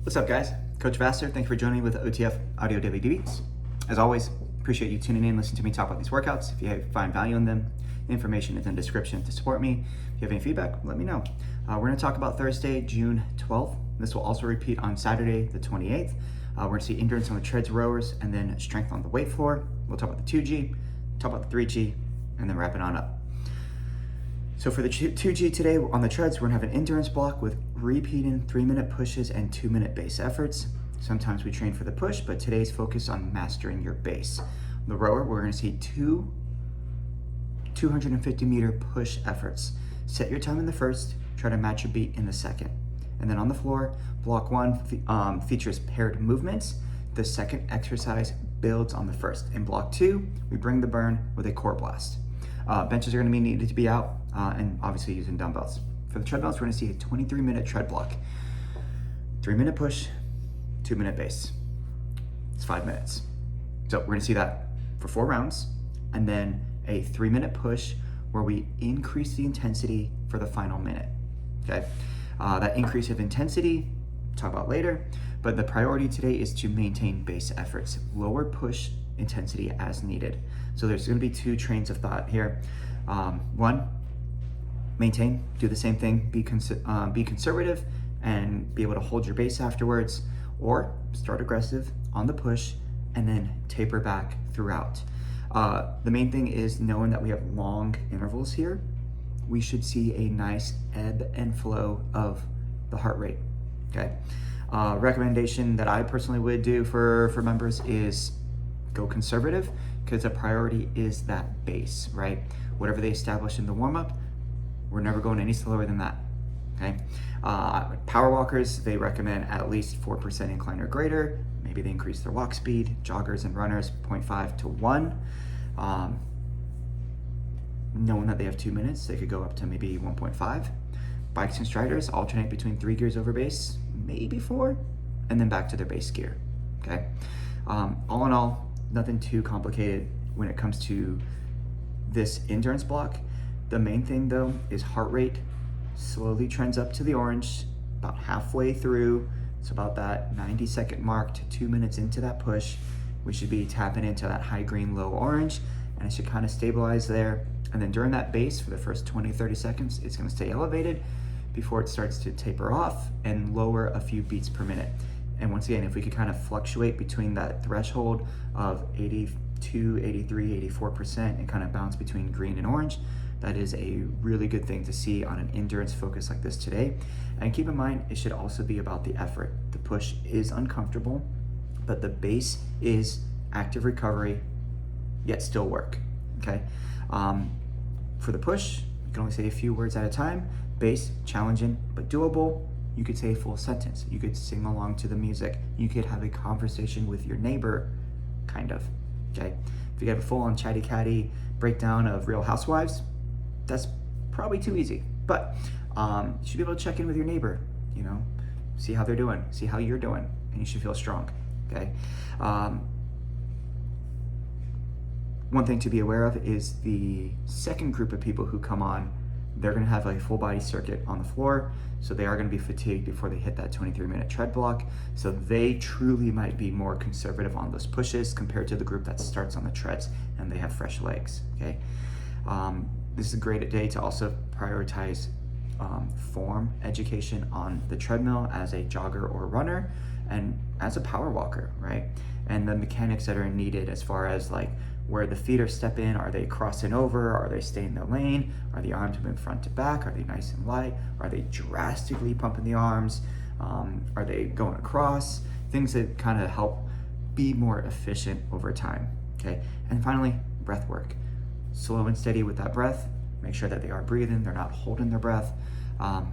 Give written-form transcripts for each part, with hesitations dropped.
What's up, guys? Coach Vassar, thank you for joining me with OTF Audio Daily Beats. As always, appreciate you tuning in, listening to me talk about these workouts. If you find value in them, the information is in the description to support me. If you have any feedback, let me know. We're going to talk about Thursday, June 12th. This will also repeat on Saturday, the 28th. We're going to see endurance on the treads, rowers, and then strength on the weight floor. We'll talk about the 2G, talk about the 3G, and then wrap it on up. So for the 2G today on the treads, we're gonna have an endurance block with repeating 3-minute pushes and 2-minute base efforts. Sometimes we train for the push, but today's focus on mastering your base. The rower, we're gonna see two 250-meter push efforts. Set your time in the first, try to match your beat in the second. And then on the floor, block one features paired movements. The second exercise builds on the first. In block two, we bring the burn with a core blast. Benches are going to be needed to be out and obviously using dumbbells. For the treadmills, we're going to see a 23-minute tread block. 3-minute push, 2-minute base. It's 5 minutes. So we're going to see that for 4 rounds, and then a 3-minute push where we increase the intensity for the final minute. Okay, that increase of intensity, talk about later, but the priority today is to maintain base efforts. Lower push intensity as needed. So there's going to be 2 trains of thought here. One, maintain, do the same thing, be conservative and be able to hold your base afterwards, or start aggressive on the push and then taper back throughout. The main thing is knowing that we have long intervals here. We should see a nice ebb and flow of the heart rate. Okay. Recommendation that I personally would do for members is go conservative, because the priority is that base, right? Whatever they establish in the warm-up, we're never going any slower than that, okay? Power walkers, they recommend at least 4% incline or greater. Maybe they increase their walk speed. Joggers and runners, 0.5 to 1. Knowing that they have 2 minutes, they could go up to maybe 1.5. Bikes and striders alternate between 3 gears over base, maybe 4, and then back to their base gear, okay? All in all, nothing too complicated when it comes to this endurance block. The main thing though is heart rate slowly trends up to the orange about halfway through. It's about that 90-second mark to 2 minutes into that push. We should be tapping into that high green, low orange, and it should kind of stabilize there. And then during that base for the first 20-30 seconds, it's going to stay elevated before it starts to taper off and lower a few beats per minute. And once again, if we could kind of fluctuate between that threshold of 82, 83, 84% and kind of bounce between green and orange, that is a really good thing to see on an endurance focus like this today. And keep in mind, it should also be about the effort. The push is uncomfortable, but the base is active recovery, yet still work, okay? For the push, you can only say a few words at a time. Base, challenging, but doable. You could say a full sentence. You could sing along to the music. You could have a conversation with your neighbor, kind of, okay? If you have a full-on chatty-catty breakdown of Real Housewives, that's probably too easy. But you should be able to check in with your neighbor, you know, see how they're doing, see how you're doing, and you should feel strong, okay? One thing to be aware of is the second group of people who come on, they're gonna have a full body circuit on the floor, so they are gonna be fatigued before they hit that 23-minute tread block. So they truly might be more conservative on those pushes compared to the group that starts on the treads and they have fresh legs, okay? This is a great day to also prioritize form education on the treadmill as a jogger or runner and as a power walker, right? And the mechanics that are needed as far as like where the feet are stepping, are they crossing over, are they staying in the lane, are the arms moving front to back, are they nice and light, are they drastically pumping the arms, are they going across, things that kind of help be more efficient over time, okay? And finally, breath work. Slow and steady with that breath, make sure that they are breathing, they're not holding their breath, and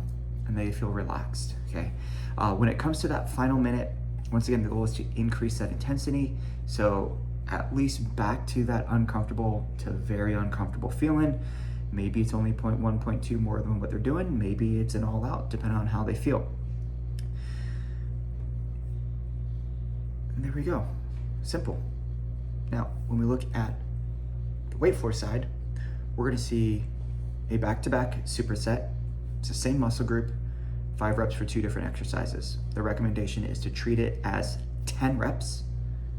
they feel relaxed, okay? When it comes to that final minute, once again, the goal is to increase that intensity, so at least back to that uncomfortable to very uncomfortable feeling. Maybe it's only 0.1, 0.2 more than what they're doing. Maybe it's an all out, depending on how they feel. And there we go, simple. Now, when we look at the weight floor side, we're gonna see a back-to-back superset. It's the same muscle group, 5 reps for 2 different exercises. The recommendation is to treat it as 10 reps,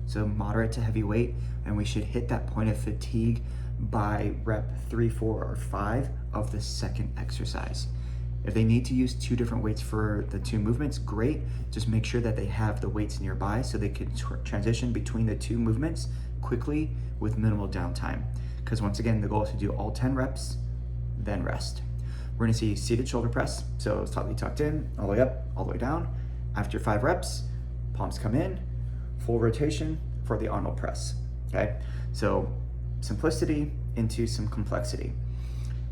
so moderate to heavy weight, and we should hit that point of fatigue by rep 3, 4, or 5 of the second exercise. If they need to use 2 different weights for the 2 movements, great. Just make sure that they have the weights nearby so they can transition between the 2 movements quickly with minimal downtime. Because once again, the goal is to do all 10 reps, then rest. We're gonna see seated shoulder press. So slightly tucked in, all the way up, all the way down. After 5 reps, palms come in, full rotation for the Arnold press, okay? So simplicity into some complexity.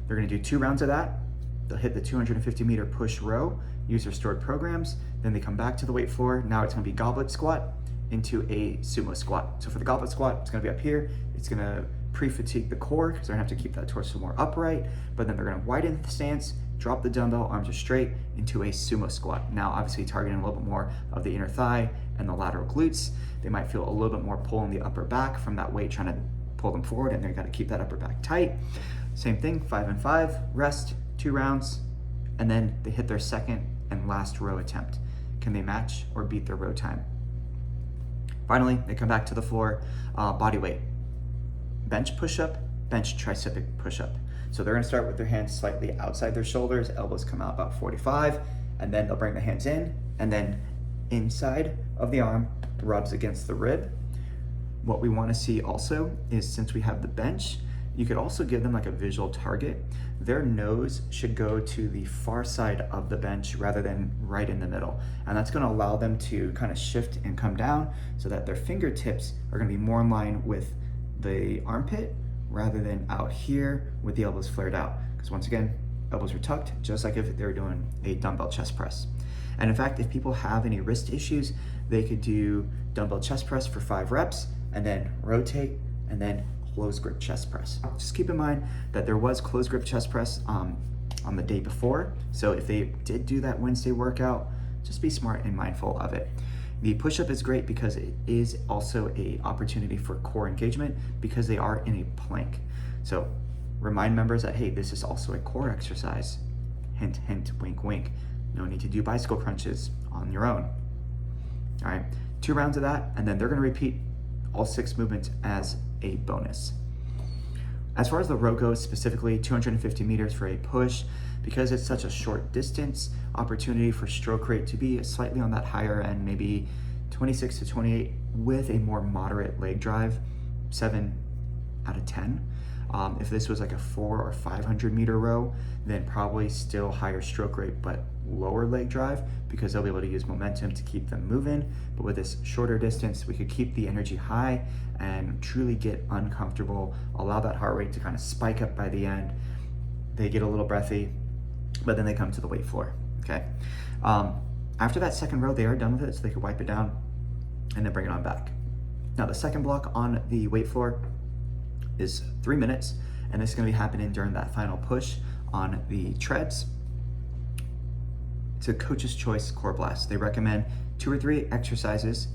They're gonna do 2 rounds of that. They'll hit the 250-meter push row, use their stored programs, then they come back to the weight floor. Now it's gonna be goblet squat into a sumo squat. So for the goblet squat, it's gonna be up here. It's gonna pre-fatigue the core because they're gonna have to keep that torso more upright, but then they're gonna widen the stance, drop the dumbbell, arms are straight, into a sumo squat. Now obviously targeting a little bit more of the inner thigh and the lateral glutes. They might feel a little bit more pull in the upper back from that weight trying to pull them forward, and they've got to keep that upper back tight. Same thing, 5 and 5, rest, 2 rounds, and then they hit their second and last row attempt. Can they match or beat their row time? Finally, they come back to the floor, body weight. Bench push-up, bench tricep push-up. So they're gonna start with their hands slightly outside their shoulders, elbows come out about 45, and then they'll bring the hands in, and then inside of the arm rubs against the rib. What we wanna see also is, since we have the bench, you could also give them like a visual target. Their nose should go to the far side of the bench rather than right in the middle. And that's gonna allow them to kind of shift and come down so that their fingertips are gonna be more in line with the armpit rather than out here with the elbows flared out. Because once again, elbows are tucked, just like if they were doing a dumbbell chest press. And in fact, if people have any wrist issues, they could do dumbbell chest press for 5 reps and then rotate and then close grip chest press. Just keep in mind that there was close grip chest press on the day before. So if they did do that Wednesday workout, just be smart and mindful of it. The push-up is great because it is also an opportunity for core engagement because they are in a plank. So remind members that, hey, this is also a core exercise. Hint, hint, wink, wink. No need to do bicycle crunches on your own. All right, 2 rounds of that, and then they're gonna repeat all 6 movements as a bonus. As far as the row goes, specifically 250 meters for a push, because it's such a short distance, opportunity for stroke rate to be slightly on that higher end, maybe 26 to 28 with a more moderate leg drive, 7 out of 10. If this was like a 400 or 500 meter row, then probably still higher stroke rate, but lower leg drive because they'll be able to use momentum to keep them moving. But with this shorter distance, we could keep the energy high and truly get uncomfortable, allow that heart rate to kind of spike up by the end. They get a little breathy, but then they come to the weight floor, okay? After that second row, they are done with it, so they could wipe it down and then bring it on back. Now the second block on the weight floor is 3 minutes, and this is gonna be happening during that final push on the treads. It's a coach's choice core blast. They recommend 2 or 3 exercises,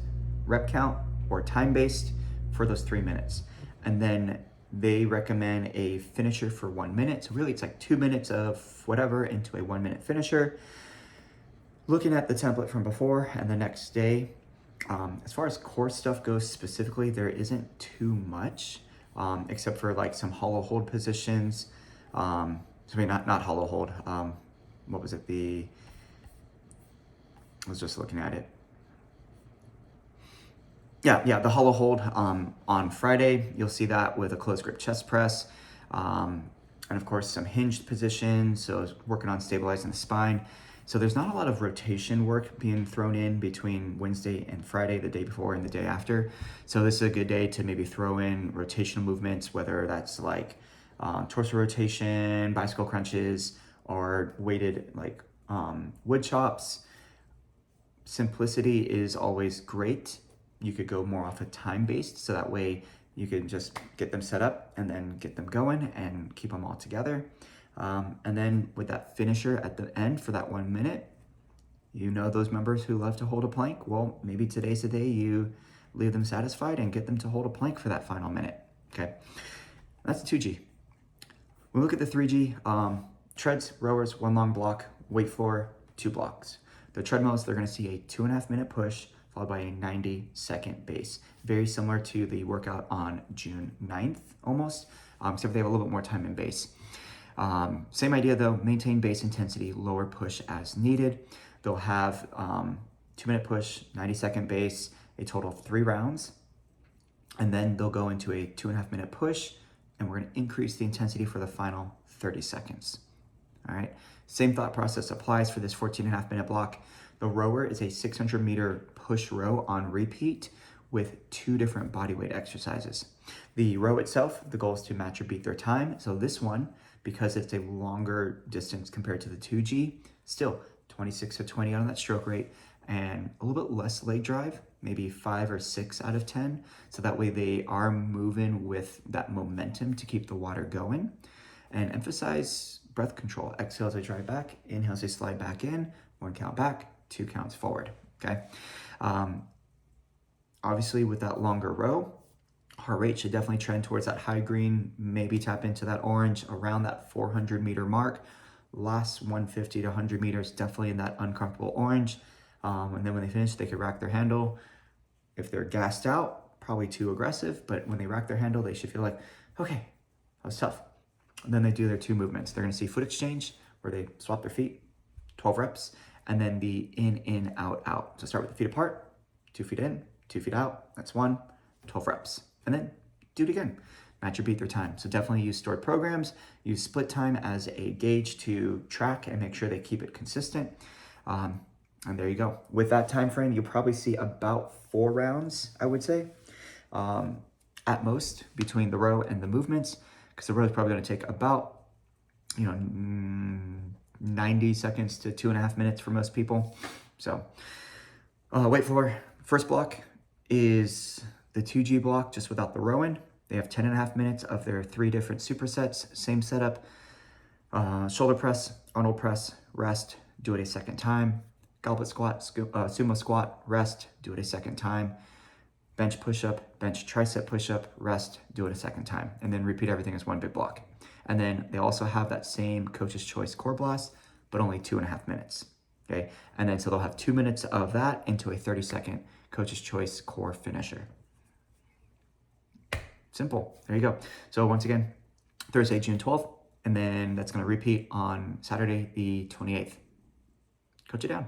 rep count or time-based for those 3 minutes. And then they recommend a finisher for 1 minute. So really it's like 2 minutes of whatever into a 1 minute finisher. Looking at the template from before and the next day, as far as core stuff goes specifically, there isn't too much. Except for like some hollow hold positions. Not hollow hold. What was it? I was just looking at it. Yeah, the hollow hold on Friday. You'll see that with a closed grip chest press. And of course some hinged positions. So working on stabilizing the spine. So there's not a lot of rotation work being thrown in between Wednesday and Friday, the day before and the day after. So this is a good day to maybe throw in rotational movements, whether that's like torso rotation, bicycle crunches, or weighted like wood chops. Simplicity is always great. You could go more off of time-based, so that way you can just get them set up and then get them going and keep them all together. And then with that finisher at the end for that 1 minute, you know those members who love to hold a plank, well, maybe today's the day you leave them satisfied and get them to hold a plank for that final minute, okay? That's 2G. When we look at the 3G, treads, rowers, 1 long block, weight floor, 2 blocks. The treadmills, they're gonna see a 2.5 minute push followed by a 90-second base. Very similar to the workout on June 9th, almost, except they have a little bit more time in base. Same idea though, maintain base intensity, lower push as needed. They'll have 2-minute push, 90-second base, a total of 3 rounds. And then they'll go into a 2.5 minute push, and we're gonna increase the intensity for the final 30 seconds. All right, same thought process applies for this 14.5 minute block. The rower is a 600 meter push row on repeat with 2 different bodyweight exercises. The row itself, the goal is to match or beat their time. So this one, because it's a longer distance compared to the 2G, still 26 to 20 on that stroke rate and a little bit less leg drive, maybe 5 or 6 out of 10. So that way they are moving with that momentum to keep the water going. And emphasize breath control. Exhale as I drive back, inhale as I slide back in, 1 count back, 2 counts forward, okay? Obviously with that longer row, heart rate should definitely trend towards that high green, maybe tap into that orange around that 400 meter mark. Last 150 to 100 meters, definitely in that uncomfortable orange. And then when they finish, they could rack their handle. If they're gassed out, probably too aggressive, but when they rack their handle, they should feel like, okay, that was tough. And then they do their 2 movements. They're gonna see foot exchange, where they swap their feet, 12 reps, and then the in, out, out. So start with the feet apart, 2 feet in, 2 feet out, that's 1, 12 reps. And then do it again, match or beat their time. So definitely use stored programs, use split time as a gauge to track and make sure they keep it consistent. And there you go. With that time frame, you'll probably see about 4 rounds, I would say, at most, between the row and the movements, because the row is probably gonna take about, 90 seconds to 2.5 minutes for most people. So wait for first block is the 2G block, just without the rowing. They have 10.5 minutes of their 3 different supersets, same setup. Shoulder press, Arnold press, rest, do it a second time. Goblet squat, sumo squat, rest, do it a second time. Bench push-up, bench tricep push-up, rest, do it a second time. And then repeat everything as one big block. And then they also have that same coach's choice core blast, but only 2.5 minutes, okay? And then so they'll have 2 minutes of that into a 30-second coach's choice core finisher. Simple, there you go. So once again, Thursday, June 12th, and then that's gonna repeat on Saturday, the 28th. Coach it down.